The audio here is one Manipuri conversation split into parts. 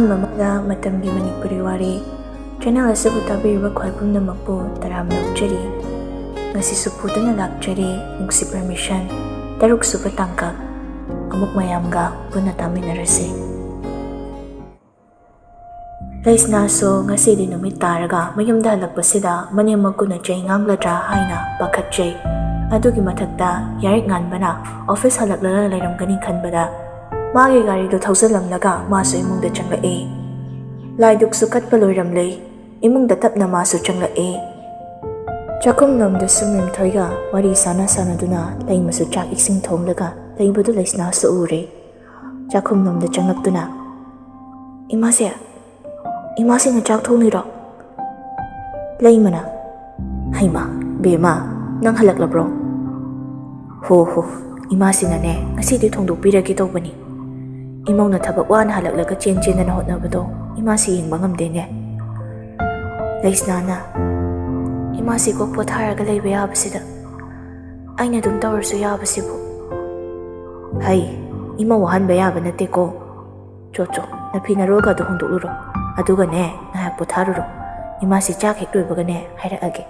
ꯑꯍꯥꯟꯕ ꯑꯃꯗ ꯃꯇꯝꯒꯤ ꯃꯅꯤꯄꯨꯔꯤ ꯋꯥꯔꯤ ꯆꯦꯅꯦꯜ ꯑꯁꯤꯕꯨ ꯇꯥꯕꯤꯔꯤꯕ ꯈ꯭ꯋꯥꯏ ꯄꯨꯝꯅꯃꯛꯄꯨ ꯇꯔꯥꯝꯅ ꯑꯣꯛꯆꯔꯤ. ꯉꯁꯤꯁꯨ ꯄꯨꯗꯨꯅ ꯂꯥꯛꯆꯔꯤ ꯅꯨꯡꯁꯤ ꯄꯔꯃꯤꯁꯟ 6ꯁꯨꯕ ꯇꯥꯡꯀꯛ. ꯑꯃꯨꯛ ꯃꯌꯥꯝꯒ ꯄꯨꯟꯅ ꯇꯥꯃꯤꯟꯅꯔꯁꯤ. ꯂꯩꯁꯅꯥꯁꯨ ꯉꯁꯤꯗꯤ ꯅꯨꯃꯤꯠ ꯇꯥꯔꯒ ꯃꯌꯨꯝꯗ ꯍꯜꯂꯛꯄꯁꯤꯗ ꯃꯅꯦꯝ ꯃꯀꯨꯅ ꯆꯩ ꯉꯥꯡꯒꯗ꯭ꯔꯥ ꯍꯥꯏꯅ ꯄꯥꯈꯠꯆꯩ. ꯑꯗꯨꯒꯤ ꯃꯊꯛꯇ ꯌꯥꯔꯤꯛ ꯉꯥꯟꯕꯅ ꯑꯣꯐꯤꯁ ꯍꯜꯂꯛꯂꯒ ꯂꯩꯔꯝꯒꯅꯤ ꯈꯟꯕꯗ ꯃꯥꯒꯤ ꯒꯥꯔꯤꯗꯨ ꯊꯧꯖꯤꯜꯂꯝꯂꯒ ꯃꯥꯁꯨ ꯏꯃꯨꯡꯗ ꯆꯪꯂꯛꯏ. ꯂꯥꯏꯗꯨꯛꯁꯨ ꯀꯠꯄ ꯂꯣꯏꯔꯝꯂꯦ. ꯏꯃꯨꯡꯗ ꯇꯞꯅ ꯃꯥꯁꯨ ꯆꯪꯂꯛꯏ. ꯆꯥꯛꯈꯨꯝꯂꯣꯝꯗꯁꯨ ꯃꯦꯝꯊꯣꯏꯒ ꯋꯥꯔꯤ ꯁꯥꯟꯅꯗꯨꯅ ꯂꯩꯃꯁꯨ ꯆꯥꯛ ꯏꯁꯤꯡ ꯊꯣꯡꯂꯒ ꯂꯩꯕꯗꯨ ꯂꯩꯁꯅꯥꯁꯨ ꯎꯔꯦ. ꯆꯥꯛꯈꯨꯝꯂꯣꯝꯗ ꯆꯪꯂꯛꯇꯨꯅ ꯏꯃꯥꯁꯤꯅ ꯆꯥꯛ ꯊꯣꯡꯂꯤꯔꯣ? ꯂꯩꯃꯅ ꯍꯩꯃꯥ ꯕꯦꯝꯃ ꯅꯪ ꯍꯜꯂꯛꯂꯕ꯭ꯔꯣ? ꯍꯣ ꯏꯃꯥꯁꯤꯅꯅꯦ ꯉꯁꯤꯗꯤ ꯊꯣꯡꯗꯣꯛꯄꯤꯔꯒꯦ ꯇꯧꯕꯅꯤ. ꯏꯃꯧꯅ ꯊꯕꯛ ꯋꯥꯅ ꯍꯜꯂꯛꯂꯒ ꯆꯦꯟꯗꯅ ꯍꯣꯠꯅꯕꯗꯣ ꯏꯃꯥꯁꯤ ꯌꯦꯡꯕ ꯉꯝꯗꯦꯅꯦ. ꯂꯩꯁꯅꯥꯅ ꯏꯃꯥꯁꯤ ꯀꯣꯛ ꯄꯣꯊꯥꯔꯒ ꯂꯩꯕ ꯌꯥꯕꯁꯤꯗ ꯑꯩꯅ ꯑꯗꯨꯝ ꯇꯧꯔꯁꯨ ꯌꯥꯕꯁꯤꯕꯨ. ꯍꯩ ꯏꯃꯧ ꯋꯥꯍꯟꯕ ꯌꯥꯕ ꯅꯠꯇꯦꯀꯣ. ꯆꯣ ꯅꯐꯤ ꯅꯔꯣꯜꯒꯗꯣ ꯍꯣꯡꯗꯣꯛꯂꯨꯔꯣ. ꯑꯗꯨꯒꯅꯦ ꯉꯥꯏꯍꯥꯛ ꯄꯣꯊꯥꯔꯨꯔꯣ. ꯏꯃꯥꯁꯤ ꯆꯥꯛ ꯍꯦꯛ ꯂꯣꯏꯕꯒꯅꯦ ꯍꯥꯏꯔꯛꯑꯒꯦ.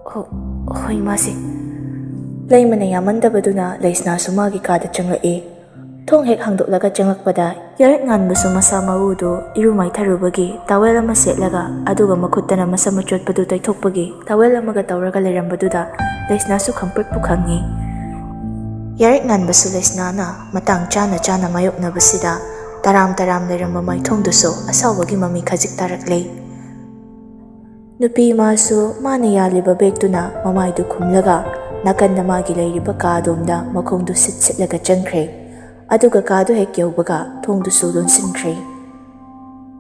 ꯍꯣꯏ ꯏꯃꯥꯁꯤ. ꯂꯩꯃꯅ ꯌꯥꯝꯃꯟꯗꯕꯗꯨꯅ ꯂꯩꯁꯅꯥꯁꯨ ꯃꯥꯒꯤ ꯀꯥꯗ ꯆꯪꯂꯛꯏ. ꯊꯣꯡ ꯍꯦꯛ ꯍꯥꯡꯗꯣꯛꯂꯒ ꯆꯪꯂꯛꯄꯗ ꯌꯥꯔꯤꯛ ꯉꯥꯟꯕꯁꯨ ꯃꯁꯥ ꯃꯎꯗꯨ ꯏꯔꯨ ꯃꯥꯏꯊꯔꯨꯕꯒꯤ ꯇꯥꯋꯦꯜ ꯑꯃ ꯁꯦꯠꯂꯒ ꯑꯗꯨꯒ ꯃꯈꯨꯠꯇꯅ ꯃꯁꯝ ꯑꯆꯣꯠꯄꯗꯨ ꯇꯩꯊꯣꯛꯄꯒꯤ ꯇꯥꯋꯦꯜ ꯑꯃꯒ ꯇꯧꯔꯒ ꯂꯩꯔꯝꯕꯗꯨꯗ ꯂꯩꯁꯅꯥꯁꯨ ꯈꯪꯄ꯭ꯔꯦꯛꯄꯨ ꯈꯪꯉꯤ. ꯌꯥꯔꯤꯛ ꯉꯥꯟꯕꯁꯨ ꯂꯩꯁꯅꯥꯅ ꯃꯇꯥꯡ ꯆꯥꯅ ꯃꯥꯌꯣꯛꯅꯕꯁꯤꯗ ꯇꯔꯥꯝ ꯂꯩꯔꯝꯕ ꯃꯥꯏꯊꯣꯡꯗꯨꯁꯨ ꯑꯁꯥꯎꯕꯒꯤ ꯃꯃꯤ ꯈꯖꯤꯛ ꯇꯥꯔꯛꯂꯦ. ꯅꯨꯄꯤ ꯃꯥꯁꯨ ꯃꯥꯅ ꯌꯥꯜꯂꯤꯕ ꯕꯦꯒꯇꯨꯅ ꯃꯃꯥꯏꯗꯨ ꯈꯨꯝꯂꯒ ꯅꯥꯀꯟꯗ ꯃꯥꯒꯤ ꯂꯩꯔꯤꯕ ꯀꯥꯗꯣꯝꯗ ꯃꯈꯣꯡꯗꯨ ꯁꯤꯠꯂꯒ ꯆꯪꯈ꯭ꯔꯦ. ꯑꯗꯨꯒ ꯀꯥꯗꯨ ꯍꯦꯛ ꯌꯧꯕꯒ ꯊꯣꯡꯗꯨꯁꯨ ꯂꯣꯟꯁꯤꯟꯈ꯭ꯔꯦ.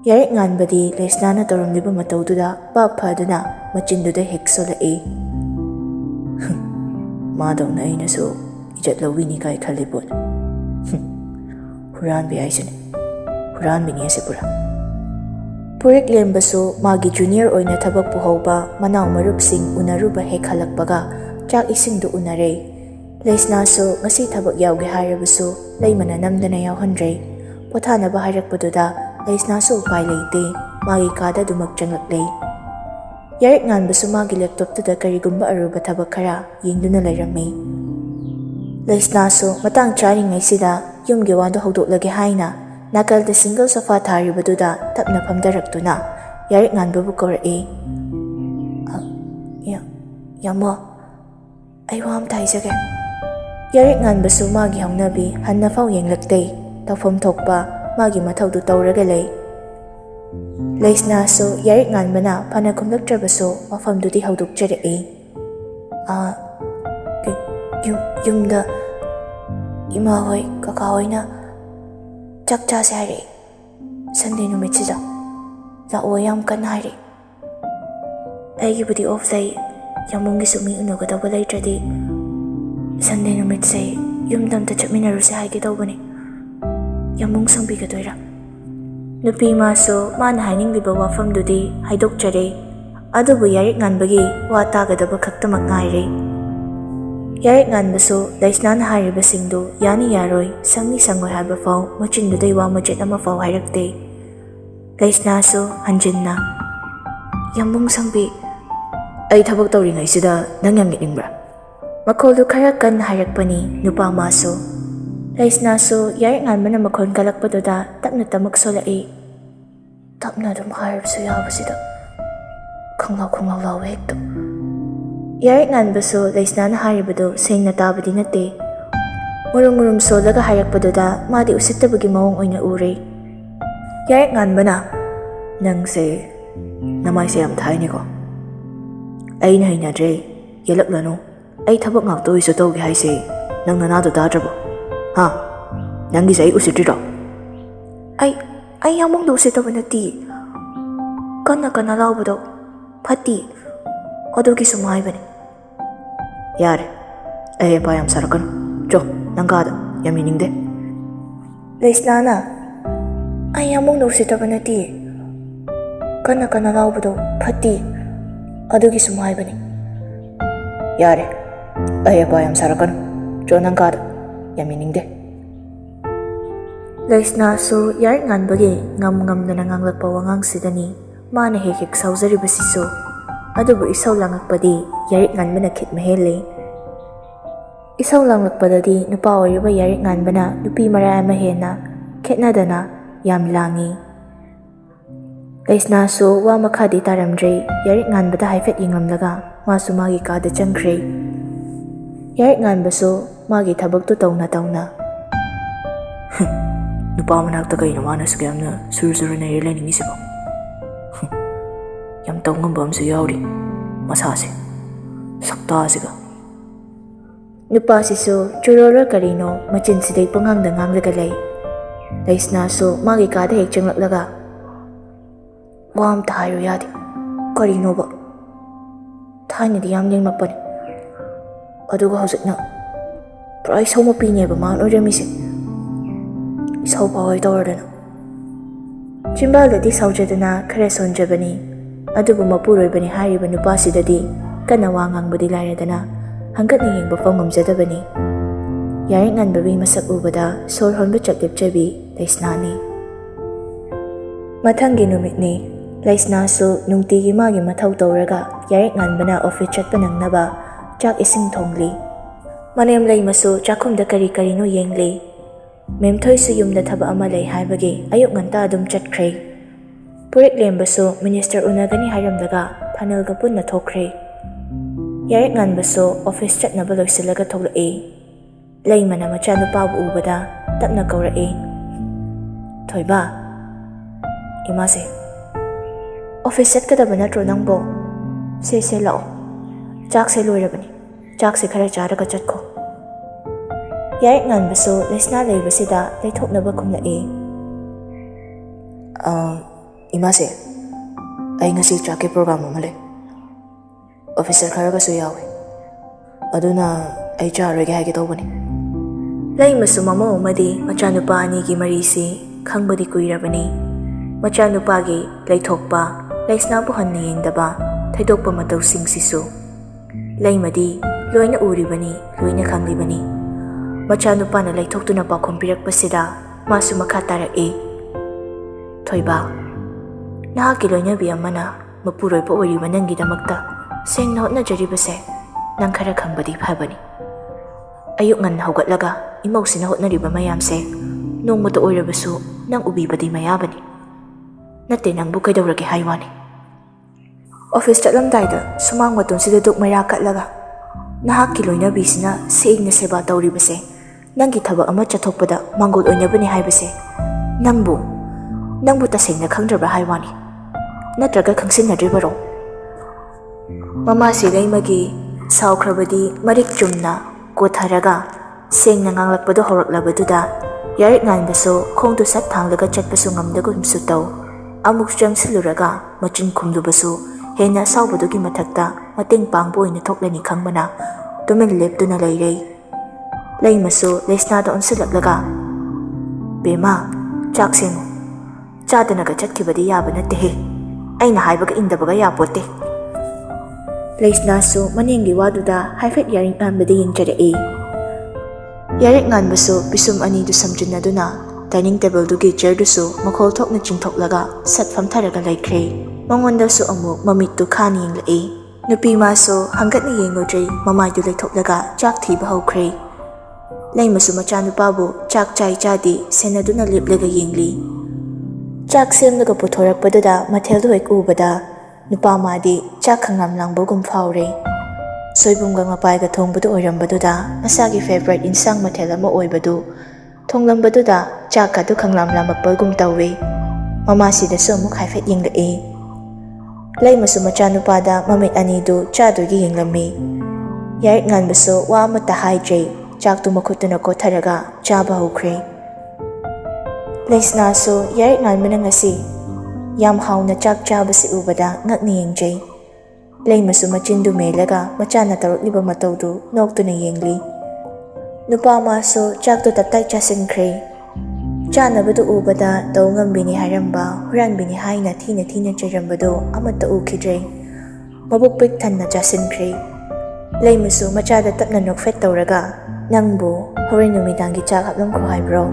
ꯌꯥꯔꯤꯛ ꯉꯥꯟꯕꯗꯤ ꯂꯩꯁꯅꯥꯅ ꯇꯧꯔꯝꯂꯤꯕ ꯃꯇꯧꯗꯨꯗ ꯄꯥꯞ ꯐꯗꯨꯅ ꯃꯆꯤꯟꯗꯨꯗ ꯍꯦꯛ ꯁꯣꯜꯂꯛꯏ. ꯃꯥꯗꯧꯅ ꯑꯩꯅꯁꯨ ꯏꯖꯠ ꯂꯧꯕꯤꯅꯤ ꯀꯥꯏ ꯈꯜꯂꯤ ꯄꯣꯠ. ꯍꯨꯔꯥꯟꯕꯤ ꯍꯥꯏꯁꯤꯅꯦ. ꯍꯨꯔꯥꯟꯕꯤꯅꯤ ꯑꯁꯤ ꯄꯨꯔꯥ. ꯄꯨꯔꯤꯛ ꯂꯦꯝꯕꯁꯨ ꯃꯥꯒꯤ ꯖꯨꯅꯤꯌꯔ ꯑꯣꯏꯅ ꯊꯕꯛ ꯄꯨꯍꯧꯕ ꯃꯅꯥꯎ ꯃꯔꯨꯞꯁꯤꯡ ꯎꯅꯔꯨꯕ ꯍꯦꯛ ꯍꯜꯂꯛꯄꯒ ꯆꯥꯛ ꯏꯁꯤꯡꯗꯨ ꯎꯅꯔꯦ. ꯂꯩꯁꯅꯥꯁꯨ ꯉꯁꯤ ꯊꯕꯛ ꯌꯥꯎꯒꯦ ꯍꯥꯏꯔꯕꯁꯨ ꯂꯩꯃꯅ ꯅꯝꯗꯅ ꯌꯥꯎꯍꯟꯗ꯭ꯔꯦ. ꯄꯣꯊꯥꯅꯕ ꯍꯥꯏꯔꯛꯄꯗꯨꯗ ꯂꯩꯁꯅꯥꯁꯨ ꯎꯄꯥꯏ ꯂꯩꯇꯦ. ꯃꯥꯒꯤ ꯀꯥꯗ ꯑꯗꯨꯃꯛ ꯆꯪꯂꯛꯂꯦ. ꯌꯥꯔꯤꯛ ꯉꯥꯟꯕꯁꯨ ꯃꯥꯒꯤ ꯂꯦꯞꯇꯣꯞꯇꯨꯗ ꯀꯔꯤꯒꯨꯝꯕ ꯑꯔꯨꯕ ꯊꯕꯛ ꯈꯔ ꯌꯦꯡꯗꯨꯅ ꯂꯩꯔꯝꯃꯤ. ꯂꯩꯁꯅꯥꯁꯨ ꯃꯇꯥꯡ ꯆꯥꯔꯤꯉꯩꯁꯤꯗ ꯌꯨꯝꯒꯤ ꯋꯥꯗꯨ ꯍꯧꯗꯣꯛꯂꯒꯦ ꯍꯥꯏꯅ ꯅꯥꯀꯜꯗ ꯁꯤꯡꯒꯜ ꯁꯣꯐꯥ ꯊꯥꯔꯤꯕꯗꯨꯗ ꯇꯞꯅ ꯐꯝꯊꯔꯛꯇꯨꯅ ꯌꯥꯔꯤꯛ ꯉꯥꯟꯕꯕꯨ ꯀꯧꯔꯛꯏ. ꯌꯥꯝꯃꯣ ꯑꯩ ꯋꯥ ꯑꯝꯇ ꯍꯥꯏꯖꯒꯦ. ꯌꯥꯔꯤꯛ ꯉꯥꯟꯕꯁꯨ ꯃꯥꯒꯤ ꯍꯧꯅꯕꯤ ꯍꯟꯅꯐꯥꯎ ꯌꯦꯡꯂꯛꯇꯦ. ꯇꯧꯐꯝ ꯊꯣꯛꯄ ꯃꯥꯒꯤ ꯃꯊꯧꯗꯨ ꯇꯧꯔꯒ ꯂꯩ. ꯂꯩꯁꯅꯥꯁꯨ ꯌꯥꯔꯤꯛ ꯉꯥꯟꯕꯅ ꯐꯅ ꯈꯨꯝꯂꯛꯇ꯭ꯔꯕꯁꯨ ꯋꯥꯐꯝꯗꯨꯗꯤ ꯍꯧꯗꯣꯛꯆꯔꯛꯏ. ꯌꯨꯝꯗ ꯏꯃꯥ ꯍꯣꯏ ꯀꯀꯥ ꯍꯣꯏꯅ ꯆꯥꯛ ꯆꯥꯁꯦ ꯍꯥꯏꯔꯛꯏ. ꯁꯟꯗꯦ ꯅꯨꯃꯤꯠꯁꯤꯗ ꯂꯥꯛꯑꯣ ꯌꯥꯝ ꯀꯟꯅ ꯍꯥꯏꯔꯛꯏ. ꯑꯩꯒꯤꯕꯨꯗꯤ ꯑꯣꯐ ꯂꯩ. ꯌꯥꯃꯨꯡꯒꯤꯁꯨ ꯃꯤ ꯎꯅꯒꯗꯧꯕ ꯂꯩꯇ꯭ꯔꯗꯤ ꯁꯟꯗे ꯅꯨꯃꯤꯠꯁꯦ ꯌꯨꯝꯗ ꯑꯝꯇ ꯆꯠꯃꯤꯟꯅꯔꯨꯁꯦ ꯍꯥꯏꯒꯦ ꯇꯧꯕꯅꯤ. ꯌꯥꯃꯨꯡ ꯁꯪꯕꯤꯒꯗꯣꯏꯔꯥ? ꯅꯨꯄꯤ ꯃꯥꯁꯨ ꯃꯥꯅ ꯍꯥꯏꯅꯤꯡꯂꯤꯕ ꯋꯥꯐꯝꯗꯨꯗꯤ ꯍꯥꯏꯗꯣꯛꯆꯔꯦ. ꯑꯗꯨꯕꯨ ꯌꯥꯔꯤꯛ ꯉꯥꯟꯕꯒꯤ ꯋꯥ ꯇꯥꯒꯗꯕ ꯈꯛꯇꯃꯛ ꯉꯥꯏꯔꯦ. ꯌꯥꯔꯤꯛ ꯉꯥꯟꯕꯁꯨ ꯂꯩꯁꯅꯥꯅ ꯍꯥꯏꯔꯤꯕꯁꯤꯡꯗꯨ ꯌꯥꯅꯤ ꯌꯥꯔꯣꯏ ꯁꯪꯅꯤ ꯁꯪꯉꯣꯏ ꯍꯥꯏꯕ ꯐꯥꯎ ꯃꯆꯤꯟꯗꯨꯗꯩ ꯋꯥ ꯃꯆꯦꯠ ꯑꯃ ꯐꯥꯎ ꯍꯥꯏꯔꯛꯇꯦ. ꯂꯩꯁꯅꯥꯁꯨ ꯍꯟꯖꯤꯟꯅ ꯌꯥꯃꯨꯡ ꯁꯪꯕꯤ ꯑꯩ ꯊꯕꯛ ꯇꯧꯔꯤꯉꯩꯁꯤꯗ ꯅꯪ ꯌꯥꯝ ꯌꯦꯠꯅꯤꯡꯕ꯭ꯔꯥ? ꯃꯈꯣꯜꯗꯨ ꯈꯔ ꯀꯟꯅ ꯍꯥꯏꯔꯛꯄꯅꯤ ꯅꯨꯄꯥ ꯃꯥꯁꯨ. ꯂꯩꯁꯅꯥꯁꯨ ꯌꯥꯔꯤꯛ ꯉꯥꯟꯕꯅ ꯃꯈꯣꯜ ꯀꯜꯂꯛꯄꯗꯨꯗ ꯇꯞꯅ ꯇꯃꯛ ꯁꯣꯜꯂꯛꯏ. ꯇꯞꯅ ꯑꯗꯨꯝ ꯍꯥꯏꯔꯕꯁꯨ ꯌꯥꯕꯁꯤꯗ ꯈꯪꯂꯥꯎ ꯂꯥꯎꯕ ꯍꯦꯛꯇ. ꯌꯥꯔꯤꯛ ꯉꯥꯟꯕꯁꯨ ꯂꯩꯁꯅꯥꯅ ꯍꯥꯏꯔꯤꯕꯗꯨ ꯁꯦꯡꯅ ꯇꯥꯕꯗꯤ ꯅꯠꯇꯦ. ꯃꯨꯔꯨꯝ ꯁꯣꯜꯂꯒ ꯍꯥꯏꯔꯛꯄꯗꯨꯗ ꯃꯥꯗꯤ ꯎꯁꯤꯠꯇꯕꯒꯤ ꯃꯑꯣꯡ ꯑꯣꯏꯅ ꯎꯔꯦ. ꯌꯥꯔꯤꯛ ꯉꯥꯟꯕꯅ ꯅꯪꯁꯦ ꯅꯃꯥꯏꯁꯦ ꯌꯥꯝ ꯊꯥꯏꯅꯦꯀꯣ. ꯑꯩꯅ ꯍꯩꯅꯗ꯭ꯔꯦ. ꯌꯦꯜꯂꯛꯂꯅꯨ. ꯑꯩ ꯊꯕꯛ ꯉꯥꯛꯇ ꯑꯣꯏꯁꯨ ꯇꯧꯒꯦ ꯍꯥꯏꯁꯦ ꯅꯪ ꯅꯅꯥꯗꯣ ꯇꯥꯗ꯭ꯔꯕꯣ? ꯅꯪꯒꯤꯁꯦ ꯑꯩ ꯎꯁꯤꯠꯇ꯭ꯔꯤꯔꯣ? ꯑꯩ ꯌꯥꯃꯨꯡꯗ ꯎꯁꯤꯠꯇꯕ ꯅꯠꯇꯦ. ꯀꯟꯅ ꯂꯥꯎꯕꯗꯣ ꯐꯠꯇꯦ. ꯑꯗꯨꯒꯤ ꯁꯨꯝ ꯍꯥꯏꯕꯅꯤ. ꯌꯥꯔꯦ. ꯑꯩ ꯍꯩꯄꯥ ꯌꯥꯝ ꯁꯥꯔꯛꯀꯅꯨ. ꯆꯣ ꯅꯪ ꯀꯥꯗ ꯌꯥꯝ ꯌꯦꯡꯅꯤꯡꯗꯦ. ꯂꯩꯁꯅꯥꯅ ꯑꯩ ꯌꯥꯃꯨꯡꯗ ꯎꯁꯤꯠꯇꯕ ꯅꯠꯇꯦ. ꯀꯟꯅ ꯂꯥꯎꯕꯗꯣ ꯐꯠꯇꯦ. ꯑꯗꯨꯒꯤ ꯁꯨꯝ ꯍꯥꯏꯕꯅꯤ. ꯌꯥꯔꯦ. ꯑꯩ ꯍꯩꯄꯥ ꯌꯥꯝ ꯁꯥꯔꯛꯀꯅꯨ. ꯆꯣ ꯅꯪ ꯀꯥꯗ ꯌꯥꯝ ꯌꯦꯡꯅꯤꯡꯗꯦ. Laisnasu yarit nganbagi ngam-ngamdana nganglakpa wangang-sidani mana hek-hek sauzaribasisu adubu isaw langakpadi yarit nganbana khitmaheli. Isaw langlakpadadi nupa oiriba yarit nganbana nupi maraya mahena khetnadana yam langi. Laisnasu wa makhadi taramdre yarit nganbada haifet yinglamlaga masu magi kada changkre. Yarit nganbasu magi thabaktu tawna nupa manakta kayo naman sa kayam na suru-suru na irilaning isipo. Yam taong ngamba amsa yauri. Masasi. Sakta siga. Nupa sisu churora karino machin siday panghangda nganglagalay. Laisnasu magi kada hek changlaklaga. Wam tahayo yadi. Karino ba? Tahay na di yam niyang magpani. Aduga hausak na. Pero ay saw mapinya ba maan o remisi. Isaw pa ay tawardana. Chimbaladi sawjadana kare sonjabani. Adubu mapuroy bani hariba nupasidadi kana wangang badi lairadana hanggat na yingba ngamjadabani. Yarit nganbabi masak ubada sor honba chaklipjabi Laisnani. Matanggi numitni Laisnasu nungtigi magi mathaw tawraga yarit nganbana office chatpa nangnaba chak ising thongli. Manayam laymasu chakhumda kari-karino yengli. Memthoy su yumda thaba ama lay haibagi ayuk nganta adum chatkre. Purik lembasu minister unagani hairamdaga panel ga punna thokre. Yarit nganbasu office chatnaba loisilaga thoklai. Laymana macha nupabu ubada tapna kawrai. Thoiba, imase. Office chatkadaba natro nangbo. Se lao. Chak se loirabani. Chak se khara charaga chatko. Yarit nganbasu Laisna laybasida laythoknaba khumlai. Imase, ay ngasi chake program ama lay. Officer kharaga su yawi. Aduna ay charoge haige tawbani. Laymasu mama umadi machanupa anigi marisi khangbadi kuirabani. Machanupagi laythokpa Laisna buhanna yengdaba thaidokpa matawsing sisu. Laymadi loina uribani loina khanglibani. Machanupa na laythoktuna pakhum pirakpasida masu makha tarak Thoiba, nahaki loinabi amana mapuroy pa oriba nanggidamakta sengna hotnajaribase nang khara khangbadi phabani. Ayuk nganna hawgatlaga imawsina hotnariba mayamse nongmata oirabasu nang ubibadi mayabani. Natte nangbu kaidawrage haiwani. Office chatlamdaida sumang matunsida duk mayra katlaga nahaki loinabisina seigna seba tawribase nanggi thaba ama chathokpada mangol oinabani haibase nangbu tasengna khangdrabra haiwani natraga khangsinadribaro. Mama si laymagi sawkhrabadi marik chumna kotharaga sengna nganglakpado horaklabaduda yarit nganbasu khongdu sat thanglaga chatpasu ngamdagumsu taw amuk changsiluraga machin khumdubasu hena sawbadugi mathakta mateng pangbo oina thoklani khangmana tumin leptuna layrei. Laymasu Laisnada onsilaklaga. Bema, chak sengo. Chadanaga chatkibadi yaba natte. Aina haibaga indabaga yapote. Laisnasu manengi waduda haifet yarit nganbadi yengjarei. Yarit nganbasu pisum anidu samjunaduna dining table dugi chair dusu makhol thokna chingthoklaga sat famtharaga laikre. Mangondasu amuk mamittu khani yenglai. Nupi masu hanggatna yengodrei mamaidu laithoklaga chak thiba hawkre. Laymasu machanupabu chak chai chadi senaduna liplaga yengli. Chak semlaga puthorakpadada matheldu hek ubada nupa madi chak khangamlangbagum phawre. Soibumga ngapaiga thongbadu oirambaduda masagi favorite insang mathel ama oibadu thonglambaduda chak kadu khanglamlamakpagum tawwe. Mamasidasu amuk haifet yenglai. Laymasu machanupada mamit anidu chadugi yenglami. Yarit nganbasu wa amata haijay chak tu makhutuna kotharaga chaba hawkre. Laisnasu yarit nganbana ngasi yam hauna chak chabasi ubada ngakni yengjay. Laymasu machindu melaga machana tarukliba matawdu noktuna yengli. Nupa masu chak tu tatay chasinkre. Chanabadu ubada taw ngambini haramba huranbini haina thina chairambadu amata ukidre. Mabukpik thanna chasinkre. Laymasu machada tapna nokfet tawraga nangbu horen numidangi chak haplamkro haibro.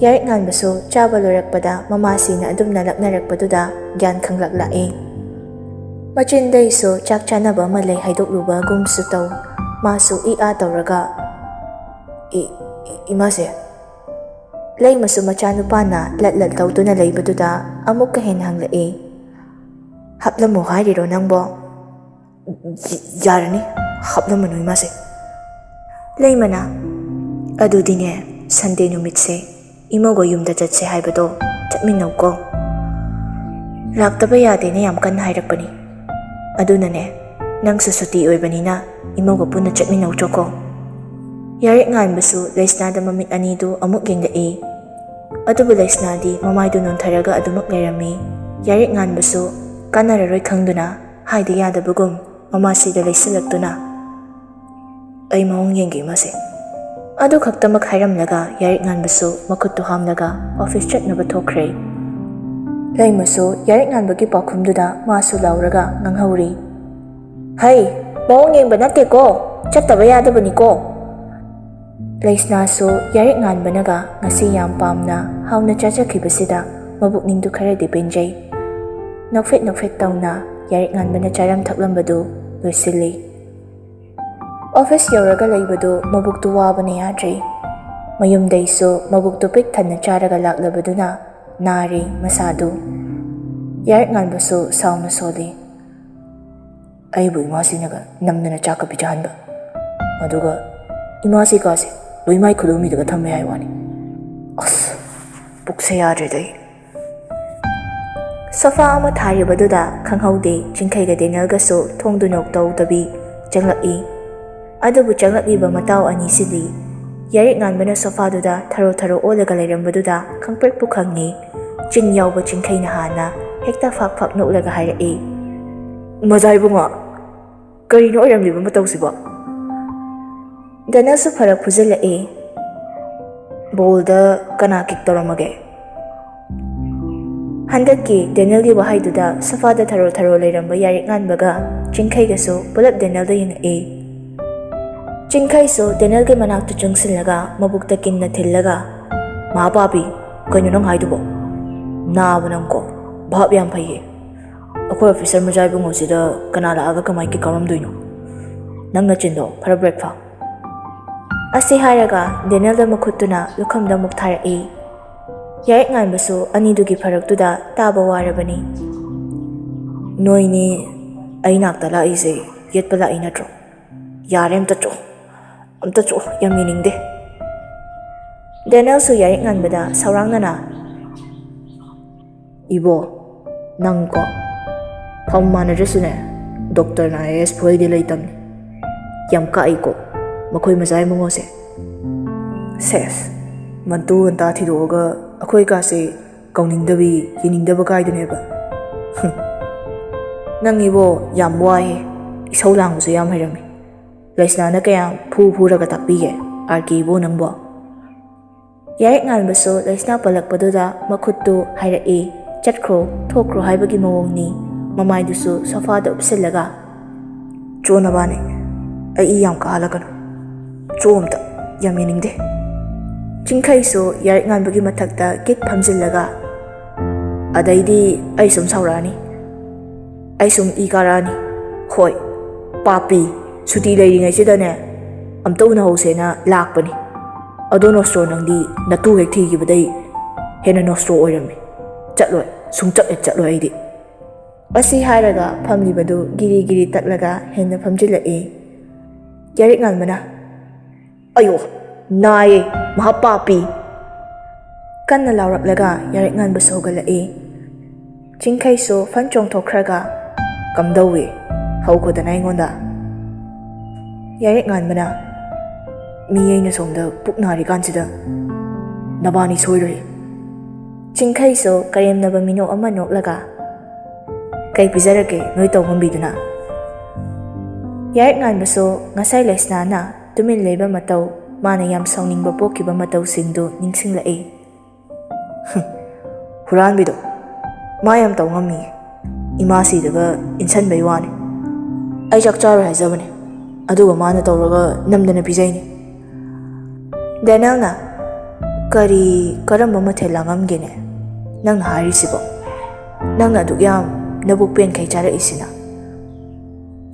Yarik nganbasu chaba loirakpada mamasina adumna laknarakpaduda gyan khanglak lae. Machinday chak chanaba ama lei haidokluba gumsu taw masu ia tawraga imase lei masu machanupana latlat tawtuna leibaduda amuk kahen hanglae. Haplamo hairiro nangbo? Yarani haplamano imase. Lei mana adudine Sunday numitse imogo yumda chatse haibado chatminaw ko. Laktaba yade na yam kan hairakpani. Adunane nang susuti oibanina imogo puna chatminaw choko. Yarik nganbasu laisnada mamit anido amuk yenglae. Adubu laisnadi mamaydo nontaraga adumak lerami. Yarik nganbasu kanararoy khangduna haida yadabagum mamasida laisilagtuna. Ay maong yengi mase. Adu khaktamak hairamlaga yarik nganbasu makuttu hamlaga office chatnaba thokre. Laimasu yarik nganbagi pakhumduda masu lauraga nganghawri. Hai, maong yengba natte ko, chattaba yadabani ko. Laisnasu yarik nganbanaga ngasi yam pamna hauna chachakhibasida mabukningdu kharadi penjay. Nokfit tawna yarik nganbana charam thaklambadu loisili. Office yauraga laibadu mabuktu wabana yadre. Mayumdaisu mabuktu pik thanna charaga laklabaduna nari masadu. Yarik nganbasu sauna soli. Aibu imasinaga namnana chaka pijahanba. Aduga imasi kasi loimai khulumidaga thamme haiwani. As pukse yadre dai. Sofa ama tharibaduna khanghaude Chinkaiga Danielgasu thongdunok tawdabi changlaki. Adubu changlakliba mataw anisidi yarik nganbana sofaduda tharo olaga lairambaduda khangprek khangni chin yawba Chinkai na hana hekta fak noklaga hairai. Mazai bunga karino oiramliba matawsiba. Danielsu pharak phuzalae. Bolda kana kik tawramage. Handaki Danielgi wahaiduda sofada tharo lairamba yarik nganbaga Chinkaigasu pulap Danielda yingae. Chinkaisu Danielgi manaktu chungsilaga mabukta kinna thillaga ma papi kaino nang haidubo naaba nangko bhab yam phaiye. Akoi officer majai bungosida kana laaga kamai ki karamdoino nang nachindo phara breakfast. Asi hairaga Danielda makhutuna lukhamda muk tharai. Yarik nganbasu anidugi pharaktuda taba warabani. Noini ai nakta laise yetpa lai natro. Yare amta cho yam meaningde. Daniel su yarik nganbada saurangnana. Ibo nangko pham manadresune doctor na es phoide leitamni. Yam ka aiko makhoi mazai mongose. Ses mantu anta thiroga akoi kase kauningdabi yiningdaba kaiduneba. Nang ibo yam wai isau langsu yam hairami. Laisnana kaya phuraga takpige arki ibo nangbo. Yarik nganbasu laisna palakpaduda makhuttu hairai chatkro thokro haibagi mawongni mamaidusu sofada upsillaga. Chonabane ai yam kahalagano. Chomta yam yiningde. Chinkaisu yarik nganbagi mathakta kit phamjillaga. Adaidi ai sum saurani. Ai sum ikarani. Hoi papi suti leiringaisida ne amtauna hosena lakpani. Ado nostro nangdi natu hek thigibadai hena nostro oirami. Chatloi sungchak ek chatloi aidi. Asi hairaga phamlibadu giri taklaga hena phamjillae. Yarik nganbana ayo nai mahapapi kanna lauraklaga yarik nganbasu hogalae. Chinkaisu fanchong thokraga kamdawi haukodana ingonda. Yarik nganbana miyaina somda puknari kansida nabani soiroi. Chinkaisu karemnaba mino ama noklaga kai pizarake noi tawngambiduna. Yarik nganbasu ngasai laisnana tumin leiba mataw mana yam sauningba pokiba mataw singdu ningsinglae. Huranbido mayam tawngami imasidaga insanbay wani. Ai chakcharo haizabane aduga mana tawraga namdana pijaini. Danielna ꯀꯔꯝꯕ ꯃꯊꯦꯜ ꯂꯥꯡꯉꯝꯒꯦꯅꯦ ꯅꯪꯅ ꯍꯥꯏꯔꯤꯁꯤꯕꯣ? ꯅꯪꯅ ꯑꯗꯨꯛ ꯌꯥꯝ ꯅꯕꯨꯛ ꯄꯦꯟꯈꯩ ꯆꯥꯔꯛꯏꯁꯤꯅ?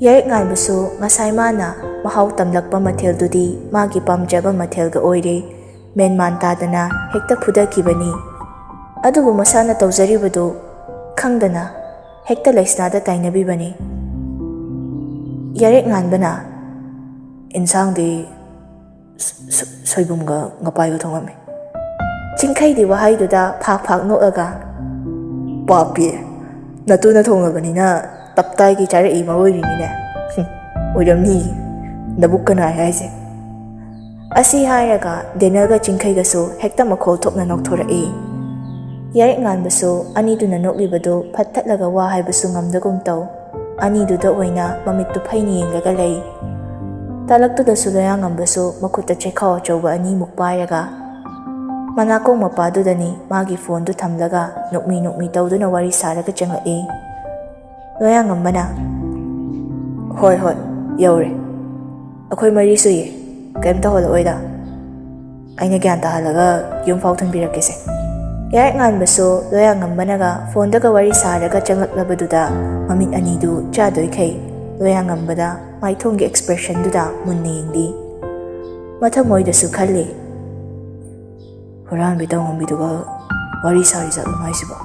ꯌꯥꯔꯦꯛ ꯉꯥꯟꯕꯁꯨ ꯉꯁꯥꯏ ꯃꯥꯅ ꯃꯍꯥꯎ ꯇꯝꯂꯛꯄ ꯃꯊꯦꯜꯗꯨꯗꯤ ꯃꯥꯒꯤ ꯄꯥꯝꯖꯕ ꯃꯊꯦꯜꯒ ꯑꯣꯏꯔꯦ ꯃꯦꯟꯃꯥꯟ ꯇꯥꯗꯅ ꯍꯦꯛꯇ ꯐꯨꯗꯈꯤꯕꯅꯤ꯫ ꯑꯗꯨꯕꯨ ꯃꯁꯥꯅ ꯇꯧꯖꯔꯤꯕꯗꯨ ꯈꯪꯗꯅ ꯍꯦꯛꯇ ꯂꯩꯁꯅꯥꯗ ꯇꯥꯏꯅꯕꯤꯕꯅꯤ꯫ ꯌꯥꯔꯦꯛ ꯉꯥꯟꯕꯅ "ꯏꯟꯁꯥꯡꯗꯤ ꯁꯣꯏꯕꯨꯝꯒ ꯉꯄꯥꯏꯒ ꯊꯣꯡꯉꯝꯃꯤ." ꯆꯤꯡꯈꯩꯗꯤ ꯋꯥꯍꯩꯗꯨꯗ ꯐꯥꯛ ꯐꯥꯛ ꯅꯣꯛꯑꯒ "ꯄꯥꯄꯤ, ꯅꯇꯨꯅ ꯊꯣꯡꯉꯕꯅꯤꯅ ꯇꯞꯇꯥꯏꯒꯤ ꯆꯥꯔꯛꯏ ꯃꯔꯣꯏꯔꯤꯅꯤꯅꯦ꯫ ꯑꯣꯏꯔꯝꯅꯤ ꯅꯕꯨꯛ ꯀꯅꯥ ꯍꯥꯏꯁꯦ?" ꯑꯁꯤ ꯍꯥꯏꯔꯒ ꯗꯦꯅꯦꯜꯒ ꯆꯤꯡꯈꯩꯒꯁꯨ ꯍꯦꯛꯇ ꯃꯈꯣꯜ ꯊꯣꯛꯅ ꯅꯣꯛꯊꯣꯔꯛꯏ꯫ ꯌꯥꯔꯦꯛ ꯉꯥꯟꯕꯁꯨ ꯑꯅꯤꯗꯨꯅ ꯅꯣꯛꯂꯤꯕꯗꯨ ꯐꯠꯊꯠꯂꯒ ꯋꯥ ꯍꯥꯏꯕꯁꯨ ꯉꯝꯗꯒꯨꯝ ꯇꯧ ꯑꯅꯤꯗꯨꯗ ꯑꯣꯏꯅ ꯃꯃꯤꯠꯇꯨ ꯐꯩꯅ ꯌꯦꯡꯂꯒ ꯂꯩ꯫ ꯇꯥꯂꯛꯇꯨꯗꯁꯨ ꯂꯣꯌꯥꯉꯝꯕꯁꯨ ꯃꯈꯨꯠꯇ ꯆꯦꯈꯥꯎ ꯑꯆꯧꯕ ꯑꯅꯤꯃꯨꯛ ꯄꯥꯏꯔꯒ ꯃꯅꯥꯀꯣꯡ ꯃꯄꯥꯗꯨꯗꯅꯤ ꯃꯥꯒꯤ ꯐꯣꯟꯗꯨ ꯊꯝꯂꯒ ꯅꯣꯛꯃꯤ ꯅꯣꯛꯃꯤ ꯇꯧꯗꯨꯅ ꯋꯥꯔꯤ ꯁꯥꯔꯒ ꯆꯪꯂꯛꯏ꯫ ꯂꯣꯌꯥꯉꯝꯕꯅ "ꯍꯣꯏ ꯌꯧꯔꯦ. ꯑꯩꯈꯣꯏ ꯃꯔꯤ ꯁꯨꯏꯌꯦ. ꯀꯩꯝ ꯇꯧꯍꯜꯂꯛꯑꯣꯏꯗ. ꯑꯩꯅ ꯒ꯭ꯌꯥꯟ ꯇꯥꯍꯜꯂꯒ ꯌꯨꯝꯐꯥꯎ ꯊꯤꯟꯕꯤꯔꯛꯀꯦꯁꯦ." ꯌꯥꯔꯦꯛ ꯉꯥꯟꯕꯁꯨ ꯂꯣꯌꯥꯉꯝꯕꯅꯒ ꯐꯣꯟꯗꯒ ꯋꯥꯔꯤ ꯁꯥꯔꯒ ꯆꯪꯂꯛꯂꯕꯗꯨꯗ ꯃꯃꯤꯠ ꯑꯅꯤꯗꯨ ꯆꯥꯗꯣꯏꯈꯩ ꯂꯣꯌꯥꯉꯝꯕꯗ ꯃꯥꯏꯊꯣꯡꯒꯤ ꯑꯦꯛꯁꯄ꯭ꯔꯦꯁꯟꯗꯨꯗ ꯃꯨꯟꯅ ꯌꯦꯡꯂꯤ꯫ ꯃꯊꯃꯣꯏꯗꯁꯨ ꯈꯜꯂꯤ, "ꯍꯨꯔꯥꯟꯕꯤ ꯇꯧꯉꯝꯕꯤꯗꯨꯒ ꯋꯥꯔꯤ ꯁꯥꯔꯤ ꯖꯥꯠꯂꯣ ꯃꯥꯏꯁꯤꯕꯣ?"